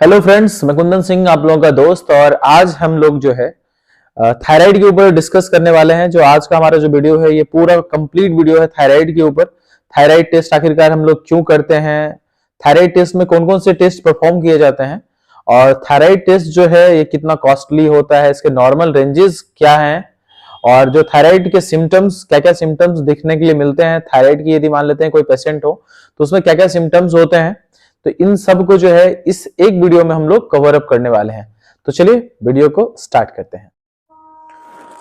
Hello friends, मैं कुंदन सिंह आप लोगों का दोस्त। और आज हम लोग जो है थायराइड के ऊपर डिस्कस करने वाले हैं। जो आज का हमारा जो वीडियो है ये पूरा कंप्लीट वीडियो है थायराइड के ऊपर। थायराइड टेस्ट आखिरकार हम लोग क्यों करते हैं, थायराइड टेस्ट में कौन कौन से टेस्ट परफॉर्म किए जाते हैं, और थायराइड टेस्ट जो है ये कितना कॉस्टली होता है, इसके नॉर्मल रेंजेस क्या हैं, और जो थायराइड के सिम्टम्स, क्या क्या सिम्टम्स दिखने के लिए मिलते हैं थायराइड की। यदि मान लेते हैं कोई पेशेंट हो तो उसमें क्या क्या सिम्टम्स होते हैं, तो इन सब को जो है इस एक वीडियो में हम लोग कवर अप करने वाले हैं। तो चलिए वीडियो को स्टार्ट करते हैं।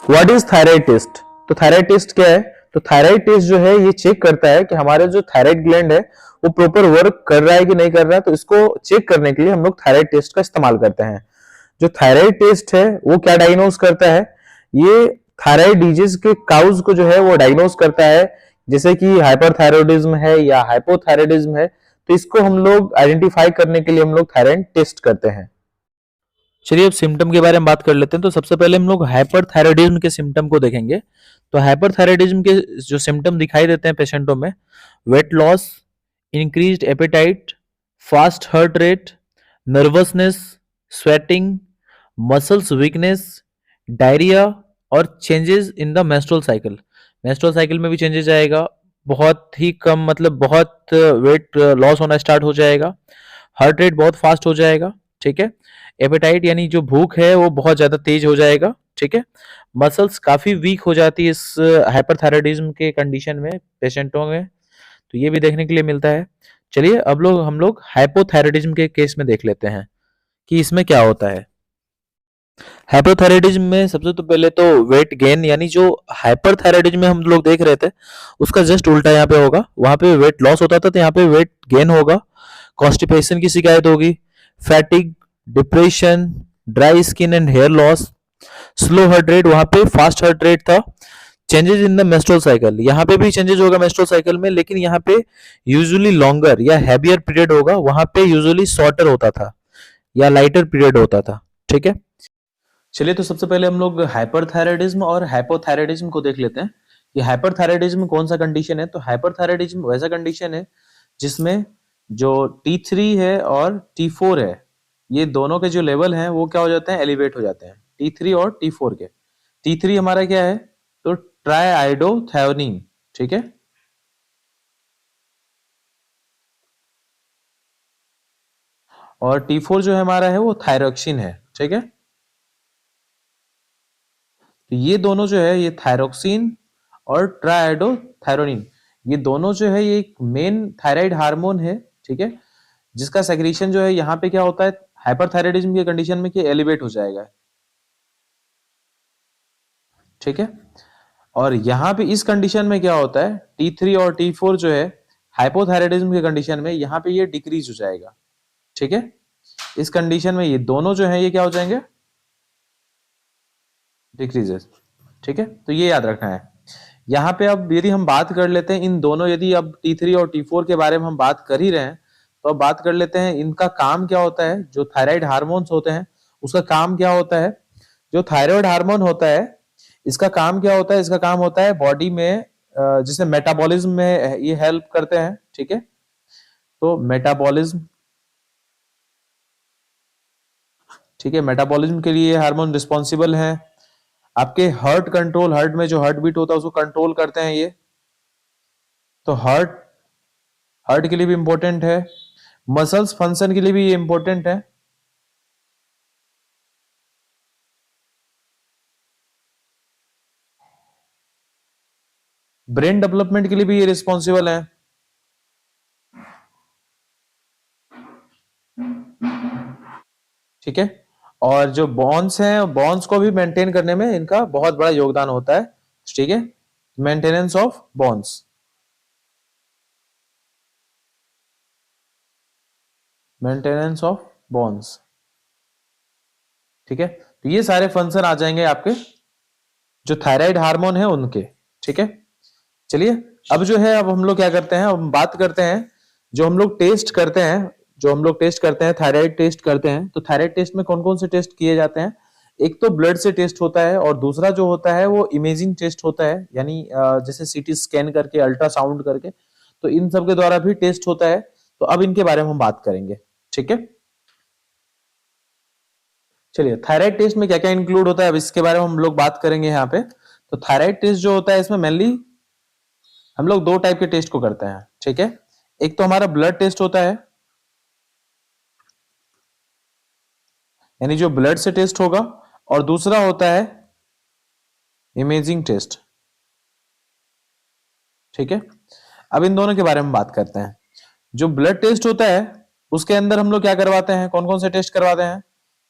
What is thyroid test? तो थायराइड टेस्ट क्या है? तो थायराइड टेस्ट जो है ये चेक करता है कि हमारे जो थायराइड ग्लैंड है वो प्रॉपर वर्क कर रहा है कि नहीं कर रहा है। तो इसको चेक करने के लिए हम लोग थायराइड टेस्ट का इस्तेमाल करते हैं। जो थायराइड टेस्ट है वो क्या डायग्नोज करता है? ये थायराइड डिजीज के काउज को जो है वो डायग्नोज करता है, जैसे कि हाइपरथायरॉयडिज्म है या हाइपोथायरॉयडिज्म है। तो इसको हम लोग आइडेंटिफाई करने के लिए हम लोग थायराइड टेस्ट करते हैं। चलिए अब सिम्टम के बारे में बात कर लेते हैं। तो सबसे पहले हम लोग हाइपरथायरॉयडिज्म के सिम्टम को देखेंगे। तो हाइपरथायरॉयडिज्म के जो सिम्टम दिखाई देते हैं पेशेंटों में, weight loss, increased appetite, fast heart rate, nervousness, sweating, muscles weakness, diarrhoea और changes in the menstrual cycle. Menstrual cycle में भी चेंजेस आएगा, बहुत ही कम, मतलब बहुत वेट लॉस होना स्टार्ट हो जाएगा, हार्ट रेट बहुत फास्ट हो जाएगा, ठीक है। एपेटाइट यानी जो भूख है वो बहुत ज्यादा तेज हो जाएगा, ठीक है। मसल्स काफी वीक हो जाती है इस हाइपरथायरॉयडिज्म के कंडीशन में पेशेंटों में, तो ये भी देखने के लिए मिलता है। चलिए अब हम लोग हाइपोथायरॉयडिज्म के केस में देख लेते हैं कि इसमें क्या होता है। हाइपोथायरॉयडिज्म में सबसे तो पहले तो वेट गेन, यानी जो हाइपरथायरॉयडिज्म में हम लोग देख रहे थे उसका जस्ट उल्टा यहाँ पे होगा। वहां पे वेट लॉस होता था तो यहाँ पे वेट गेन होगा, कॉन्स्टिपेशन की शिकायत होगी, fatigue, depression, dry skin and hair loss, slow heart rate, वहां पे फास्ट हार्ट रेट था, changes in the menstrual cycle, यहाँ पे भी चेंजेस होगा मेंस्ट्रुअल साइकिल में, लेकिन यहाँ पे यूजुअली लॉन्गर या हैवियर पीरियड होगा, वहां पे यूजुअली शॉर्टर होता था या लाइटर पीरियड होता था, ठीक है। चलिए तो सबसे पहले हम लोग हाइपरथायरॉयडिज्म और हाइपोथायरॉयडिज्म को देख लेते हैं कि हाइपरथायरॉयडिज्म कौन सा कंडीशन है। तो हाइपरथायरॉयडिज्म वैसा कंडीशन है जिसमें जो T3 है और T4 है, ये दोनों के जो लेवल हैं वो क्या हो जाते हैं, एलिवेट हो जाते हैं, T3 और T4 के। T3 हमारा क्या है, तो ट्राइआइडोथायोनिन, ठीक है। और T4 जो है हमारा है वो थायरोक्सिन है, ठीक है। तो ये दोनों जो है, ये थायरोक्सिन और ट्राइआइडोथायरोनिन, ये दोनों जो है ये एक मेन थायराइड हार्मोन है, ठीक है, जिसका सेक्रीशन जो है यहाँ पे क्या होता है हाइपरथायरॉयडिज्म की कंडीशन में कि एलिवेट हो जाएगा, ठीक है। और यहाँ पे इस कंडीशन में क्या होता है, T3 और T4 जो है हाइपोथायरॉयडिज्म के कंडीशन में यहाँ पे ये डिक्रीज हो जाएगा, ठीक है। इस कंडीशन में ये दोनों जो है ये क्या हो जाएंगे, डिक्रीजेस, ठीक है। तो ये याद रखना है। यहाँ पे अब यदि हम बात कर लेते हैं इन दोनों, यदि अब T3 और T4 के बारे में हम बात कर ही रहे हैं तो अब बात कर लेते हैं इनका काम क्या होता है। जो थायराइड हार्मोन्स होते हैं उसका काम क्या होता है। जो थायराइड हार्मोन होता है इसका काम क्या होता है, इसका काम होता है बॉडी में जिसे मेटाबॉलिज्म में ये हेल्प करते हैं, ठीक है। तो मेटाबॉलिज्म, ठीक है, मेटाबॉलिज्म के लिए हार्मोन रिस्पॉन्सिबल है। आपके हार्ट कंट्रोल, हार्ट में जो हार्ट बीट होता है उसको कंट्रोल करते हैं ये। तो हार्ट, हार्ट के लिए भी इंपॉर्टेंट है, मसल्स फंक्शन के लिए भी ये इंपॉर्टेंट है। ब्रेन डेवलपमेंट के लिए भी ये रिस्पॉन्सिबल है, ठीक है। और जो बॉन्स हैं, बॉन्स को भी मेंटेन करने में इनका बहुत बड़ा योगदान होता है, ठीक है। Maintenance of bones, maintenance of bones, ठीक है। तो ये सारे फंक्शन आ जाएंगे आपके जो थायराइड हार्मोन है उनके, ठीक है। चलिए अब जो है, अब हम लोग क्या करते हैं, अब हम बात करते हैं जो हम लोग टेस्ट करते हैं, जो हम लोग टेस्ट करते हैं, थायराइड टेस्ट करते हैं। तो थायराइड टेस्ट में कौन कौन से टेस्ट किए जाते हैं। एक तो ब्लड से टेस्ट होता है और दूसरा जो होता है वो इमेजिंग टेस्ट होता है, यानी जैसे सीटी स्कैन करके, अल्ट्रासाउंड करके, तो इन सब के द्वारा भी टेस्ट होता है। तो अब इनके बारे में हम बात करेंगे, ठीक है। चलिए, थायराइड टेस्ट में क्या क्या इंक्लूड होता है अब इसके बारे में हम लोग बात करेंगे यहाँ पे। तो थायराइड टेस्ट जो होता है इसमें मेनली हम लोग दो टाइप के टेस्ट को करते हैं, ठीक है। एक तो हमारा ब्लड टेस्ट होता है, यानी जो ब्लड से टेस्ट होगा, और दूसरा होता है इमेजिंग टेस्ट, ठीक है। अब इन दोनों के बारे में बात करते हैं। जो ब्लड टेस्ट होता है उसके अंदर हम लोग क्या करवाते हैं, कौन कौन से टेस्ट करवाते हैं।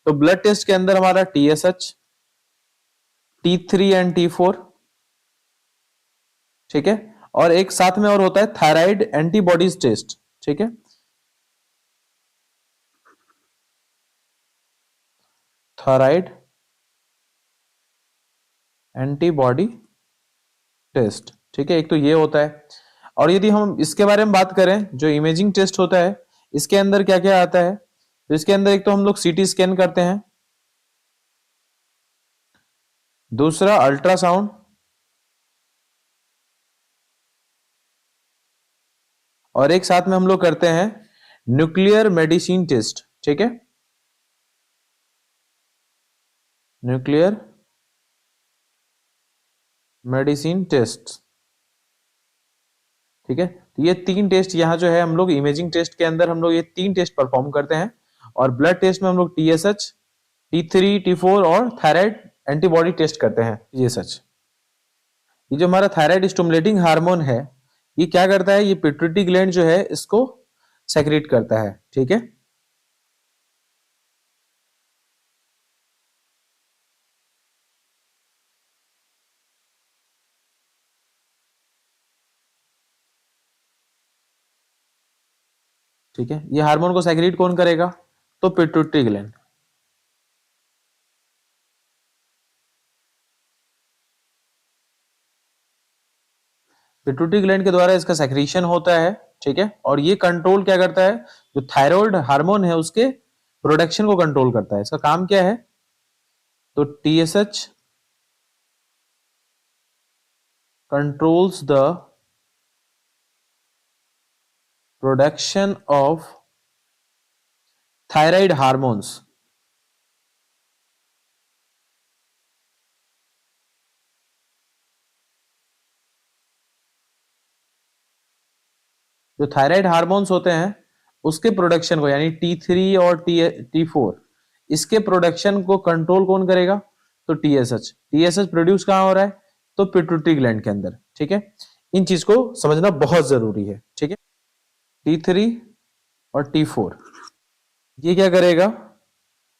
तो ब्लड टेस्ट के अंदर हमारा TSH, T3 एंड T4, ठीक है। और एक साथ में और होता है थायराइड एंटीबॉडीज टेस्ट, ठीक है। थायराइड एंटीबॉडी टेस्ट, ठीक है। एक तो ये होता है। और यदि हम इसके बारे में बात करें, जो इमेजिंग टेस्ट होता है, इसके अंदर क्या क्या आता है। तो इसके अंदर एक तो हम लोग CT स्कैन करते हैं, दूसरा अल्ट्रासाउंड, और एक साथ में हम लोग करते हैं न्यूक्लियर मेडिसिन टेस्ट, ठीक है। न्यूक्लियर मेडिसिन टेस्ट, ठीक है। तो ये तीन टेस्ट यहाँ जो है हम लोग इमेजिंग टेस्ट के अंदर हम लोग ये तीन टेस्ट परफॉर्म करते हैं। और ब्लड टेस्ट में हम लोग TSH, T3, T4 और थायराइड एंटीबॉडी टेस्ट करते हैं। TSH, ये जो हमारा थायराइड स्टिमुलेटिंग हार्मोन है, ये क्या करता है, ये पिट्यूटरी ग्लैंड जो है इसको सेक्रेट करता है, ठीक है। ठीक है, ये हार्मोन को सेक्रेट कौन करेगा, तो पिट्यूटरी ग्लैंड। पिट्यूटरी ग्लैंड के द्वारा इसका सेक्रीशन होता है, ठीक है। और ये कंट्रोल क्या करता है, जो थायराइड हार्मोन है उसके प्रोडक्शन को कंट्रोल करता है। इसका काम क्या है, तो TSH controls the production of thyroid hormones। जो थायराइड हार्मोन्स होते हैं उसके प्रोडक्शन को, यानी T3 और T4, इसके प्रोडक्शन को कंट्रोल कौन करेगा, तो TSH। TSH प्रोड्यूस कहां हो रहा है, तो पिट्यूटरी ग्लैंड के अंदर, ठीक है। इन चीज को समझना बहुत जरूरी है, ठीक है। T3 और T4 ये क्या करेगा,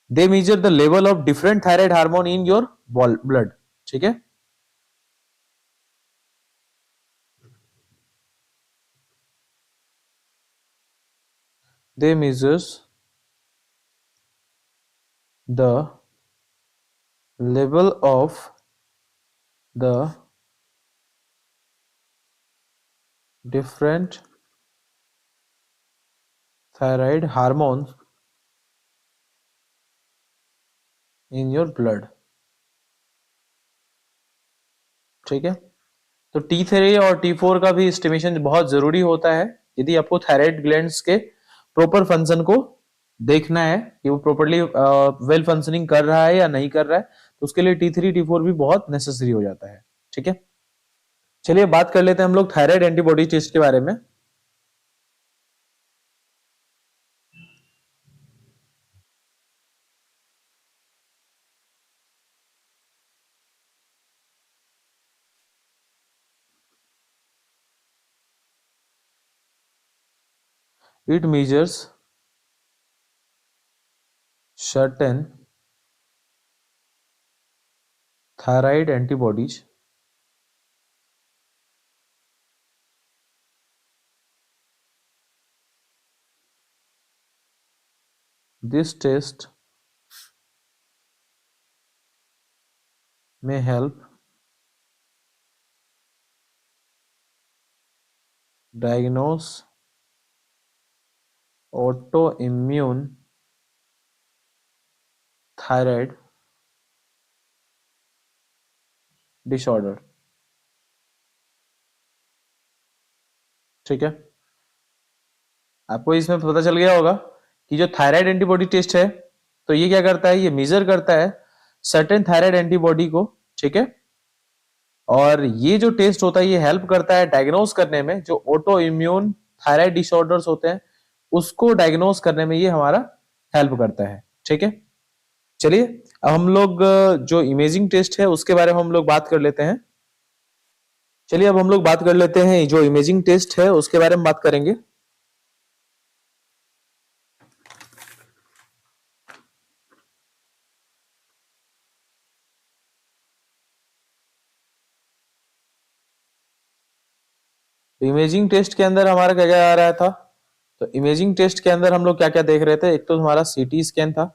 they measure the level of different thyroid hormone in your blood, ठीक है। They measures the level of the different thyroid hormones in your blood, ठीक है। तो T3 और T4 का भी एस्टिमेशन बहुत जरूरी होता है यदि आपको थायराइड ग्लैंड्स के प्रॉपर फंक्शन को देखना है कि वो प्रॉपर्ली वेल फंक्शनिंग कर रहा है या नहीं कर रहा है, तो उसके लिए T3 T4 भी बहुत नेसेसरी हो जाता है, ठीक है। चलिए बात कर लेते हैं हम लोग थायराइड एंटीबॉडी टेस्ट के बारे में। It measures certain thyroid antibodies this test may help diagnose autoimmune thyroid disorder, ठीक है। आपको इसमें पता चल गया होगा कि जो थायराइड एंटीबॉडी टेस्ट है तो ये क्या करता है, ये मेजर करता है सर्टेन थायराइड एंटीबॉडी को, ठीक है। और ये जो टेस्ट होता है ये हेल्प करता है डायग्नोस करने में, जो ऑटो इम्यून थायराइड डिसऑर्डर्स होते हैं उसको डायग्नोस करने में ये हमारा हेल्प करता है, ठीक है। चलिए अब हम लोग जो इमेजिंग टेस्ट है उसके बारे में हम लोग बात कर लेते हैं। चलिए अब हम लोग बात कर लेते हैं जो इमेजिंग टेस्ट है उसके बारे में बात करेंगे। तो इमेजिंग टेस्ट के अंदर हमारा क्या क्या आ रहा था, तो इमेजिंग टेस्ट के अंदर हम लोग क्या क्या देख रहे थे, एक तो हमारा सीटी स्कैन था,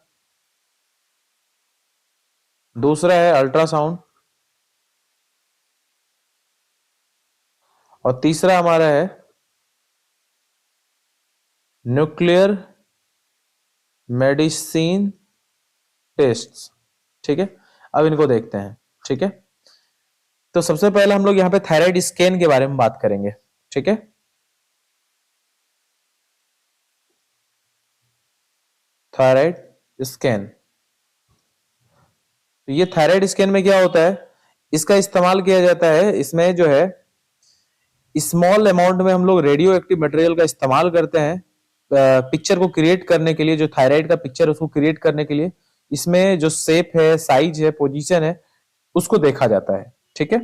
दूसरा है अल्ट्रासाउंड, और तीसरा हमारा है न्यूक्लियर मेडिसिन टेस्ट, ठीक है। अब इनको देखते हैं, ठीक है। तो सबसे पहले हम लोग यहाँ पे थायराइड स्कैन के बारे में बात करेंगे, ठीक है। थायराइड स्कैन, तो ये थायराइड स्कैन में क्या होता है, इसका इस्तेमाल किया जाता है, इसमें जो है स्मॉल अमाउंट में हम लोग रेडियो एक्टिव मटेरियल का इस्तेमाल करते हैं पिक्चर को क्रिएट करने के लिए, जो थायराइड का पिक्चर उसको क्रिएट करने के लिए इसमें जो शेप है, साइज है, पोजीशन है, उसको देखा जाता है, ठीक है।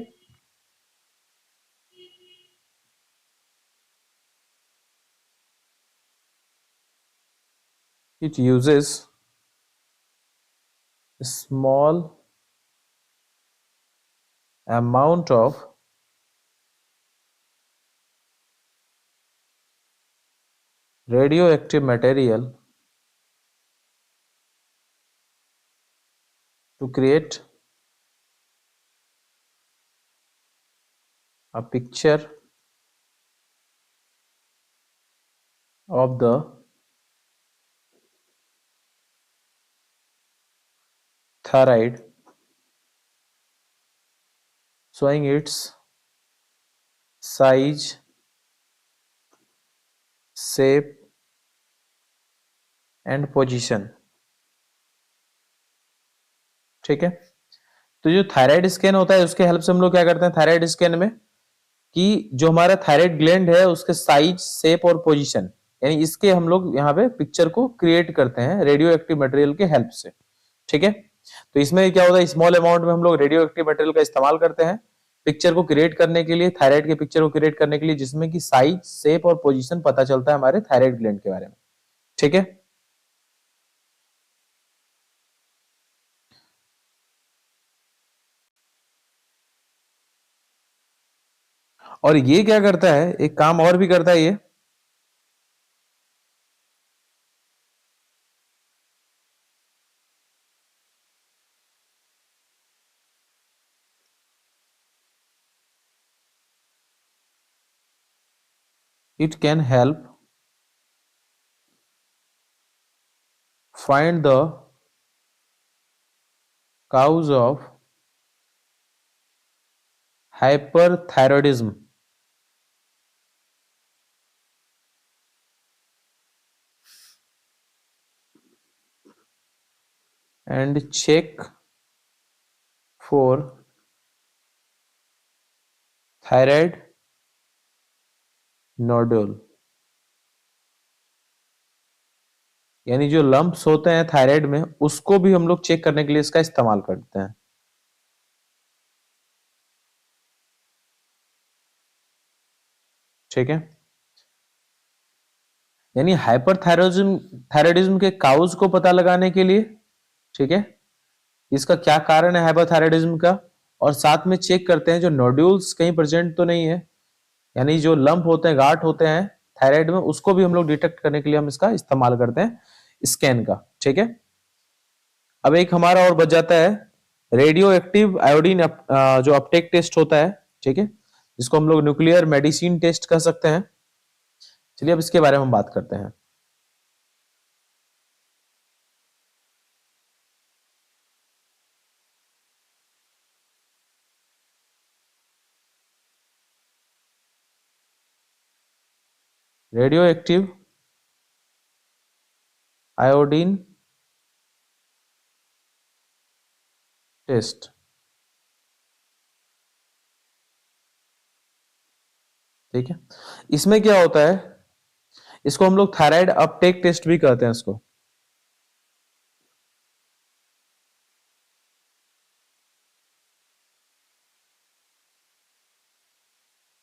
It uses small amount of radioactive material to create a picture of the thyroid showing its size, shape and position, ठीक है। तो जो थायराइड स्कैन होता है उसके हेल्प से हम लोग क्या करते हैं थायराइड स्कैन में, कि जो हमारा थायराइड ग्लैंड है उसके साइज, शेप और पोजीशन, यानी इसके हम लोग यहाँ पे पिक्चर को क्रिएट करते हैं रेडियो एक्टिव मटेरियल के हेल्प से, ठीक है। तो इसमें क्या होता है, स्मॉल अमाउंट में हम लोग रेडियो एक्टिव मटेरियल का इस्तेमाल करते हैं पिक्चर को क्रिएट करने के लिए, थायराइड के पिक्चर को क्रिएट करने के लिए, जिसमें कि साइज, शेप और पोजीशन पता चलता है हमारे थायराइड ग्लैंड के बारे में, ठीक है। और ये क्या करता है, एक काम और भी करता है ये, it can help find the cause of hyperthyroidism and check for thyroid nodule, यानी जो लंप्स होते हैं थायराइड में उसको भी हम लोग चेक करने के लिए इसका इस्तेमाल करते हैं, ठीक है। यानी हाइपरथायरॉइडिज्म, थायराइडिज्म के काउज को पता लगाने के लिए, ठीक है, इसका क्या कारण है हाइपरथायराइडिज्म का, और साथ में चेक करते हैं जो नोड्यूल्स कहीं प्रेजेंट तो नहीं है, यानी जो लंप होते हैं, गांठ होते हैं थायराइड में, उसको भी हम लोग डिटेक्ट करने के लिए हम इसका इस्तेमाल करते हैं स्कैन का, ठीक है। अब एक हमारा और बच जाता है रेडियो एक्टिव आयोडीन जो अपटेक टेस्ट होता है, ठीक है, जिसको हम लोग न्यूक्लियर मेडिसिन टेस्ट कह सकते हैं। चलिए अब इसके बारे में हम बात करते हैं। Radioactive iodine test. ठीक है, इसमें क्या होता है, इसको हम लोग थायराइड अपटेक टेस्ट भी कहते हैं इसको।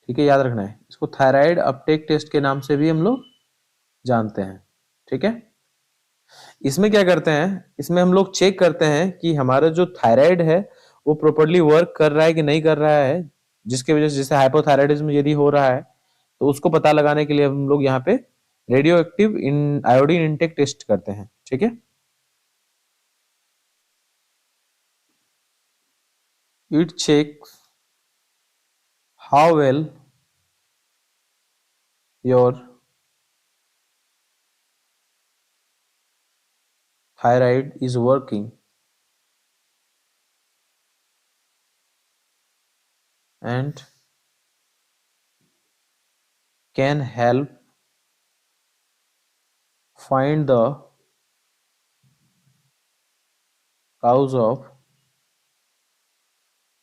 ठीक है, याद रखना है, इसको थायराइड अपटेक टेस्ट के नाम से भी हम लोग जानते हैं। ठीक है, इसमें क्या करते हैं, इसमें हम लोग चेक करते हैं कि हमारा जो थायराइड है वो प्रॉपरली वर्क कर रहा है कि नहीं कर रहा है, जिसकी वजह से जैसे हाइपोथायराइडिज्म यदि हो रहा है तो उसको पता लगाने के लिए हम लोग यहाँ पे radioactive in iodine intake test करते हैं। ठीक है, it checks how well your thyroid is working and can help find the cause of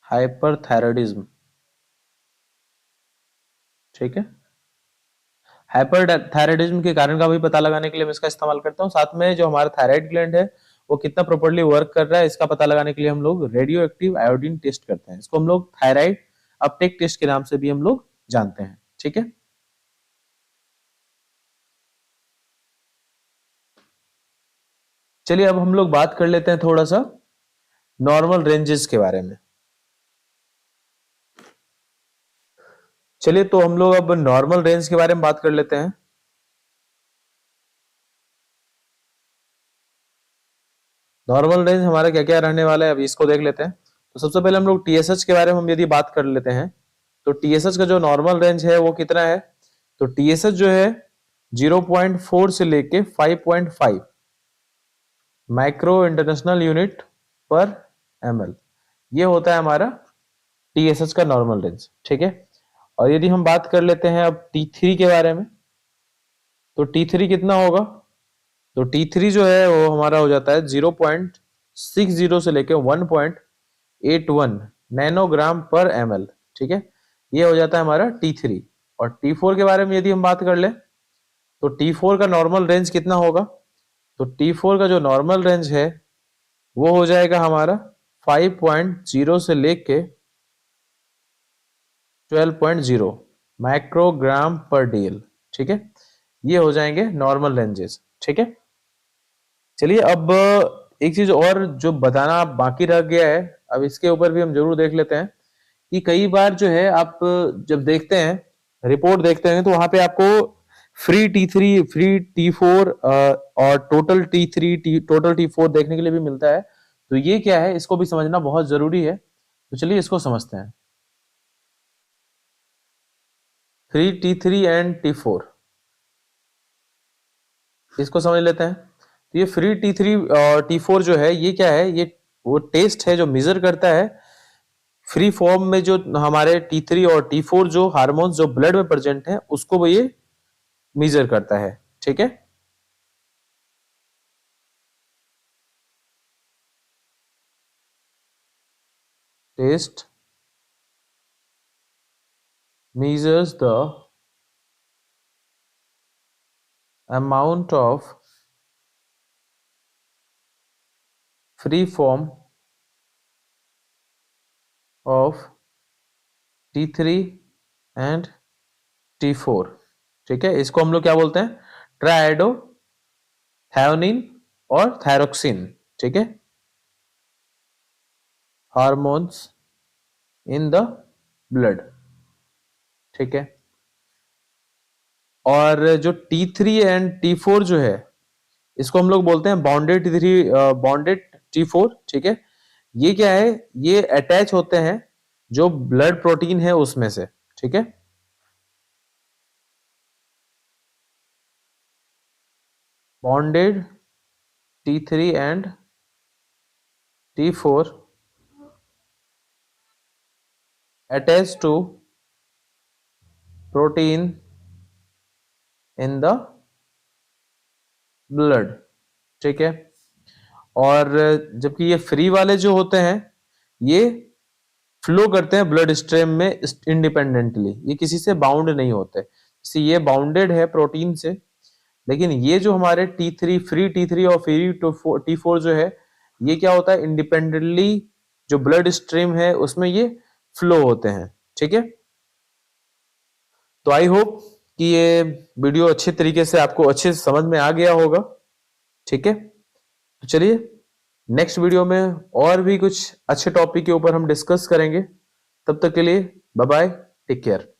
hyperthyroidism। ठीक है, हाइपरथायराइडिज्म के कारण का भी पता लगाने के लिए मैं इसका इस्तेमाल करता हूँ, साथ में जो हमारा थायराइड ग्लैंड है वो कितना प्रॉपर्ली वर्क कर रहा है इसका पता लगाने के लिए हम लोग रेडियो एक्टिव आयोडीन टेस्ट करते हैं। इसको हम लोग थायराइड अपटेक टेस्ट के नाम से भी हम लोग जानते हैं। ठीक है, चलिए अब हम लोग बात कर लेते हैं थोड़ा सा नॉर्मल रेंजेस के बारे में। चलिए तो हम लोग अब नॉर्मल रेंज के बारे में बात कर लेते हैं। नॉर्मल रेंज हमारा क्या क्या रहने वाला है अभी इसको देख लेते हैं। तो सबसे पहले हम लोग टीएसएच के बारे में हम यदि बात कर लेते हैं तो टीएसएच का जो नॉर्मल रेंज है वो कितना है, तो टीएसएच जो है 0.4 से लेके 5.5 माइक्रो इंटरनेशनल यूनिट पर एमएल, ये होता है हमारा टीएसएच का नॉर्मल रेंज। ठीक है, और यदि हम बात कर लेते हैं अब T3 के बारे में, तो T3 कितना होगा, तो T3 जो है वो हमारा हो जाता है 0.60 से लेके 1.81 नैनोग्राम पर एमएल। ठीक है, ये हो जाता है हमारा T3। और T4 के बारे में यदि हम बात कर ले तो T4 का नॉर्मल रेंज कितना होगा, तो T4 का जो नॉर्मल रेंज है वो हो जाएगा हमारा 5.0 से लेके 12.0 माइक्रोग्राम पर डीएल। ठीक है, ये हो जाएंगे नॉर्मल रेंजेस। ठीक है, चलिए अब एक चीज और जो बताना बाकी रह गया है, अब इसके ऊपर भी हम जरूर देख लेते हैं कि कई बार जो है आप जब देखते हैं रिपोर्ट देखते हैं तो वहां पे आपको फ्री T3 फ्री T4 और टोटल T4 देखने के लिए भी मिलता है। तो ये क्या है इसको भी समझना बहुत जरूरी है, तो चलिए इसको समझते हैं। फ्री T3 एंड T4 इसको समझ लेते हैं। तो ये फ्री T3 और T4 जो है ये क्या है, ये वो टेस्ट है जो मेजर करता है फ्री फॉर्म में जो हमारे T3 और T4 जो हार्मोन्स जो ब्लड में प्रेजेंट है उसको वो ये मेजर करता है। ठीक है, test measures the amount of free form of T3 and T4। ठीक है, इसको हम लोग क्या बोलते हैं, ट्राइडो थायोनिन और थायरोक्सिन। ठीक है, हार्मोन्स इन द ब्लड। ठीक है, और जो T3 एंड T4 जो है इसको हम लोग बोलते हैं बॉन्डेड T3 बॉन्डेड T4। ठीक है, ये क्या है, ये अटैच होते हैं जो ब्लड प्रोटीन है उसमें से। ठीक है, bonded T3 and T4 attached to protein in the blood। ठीक है, और जबकि ये फ्री वाले जो होते हैं ये फ्लो करते हैं ब्लड स्ट्रीम में इंडिपेंडेंटली, ये किसी से बाउंड नहीं होते। जैसे ये बाउंडेड है प्रोटीन से, लेकिन ये जो हमारे T3 फ्री T3 और फ्री T4 जो है, ये क्या होता है, इंडिपेंडेंटली जो ब्लड स्ट्रीम है उसमें ये फ्लो होते हैं। ठीक है, तो आई होप कि ये वीडियो अच्छे तरीके से आपको अच्छे से समझ में आ गया होगा। ठीक है, तो चलिए नेक्स्ट वीडियो में और भी कुछ अच्छे टॉपिक के ऊपर हम डिस्कस करेंगे। तब तक के लिए बाय बाय, टेक केयर।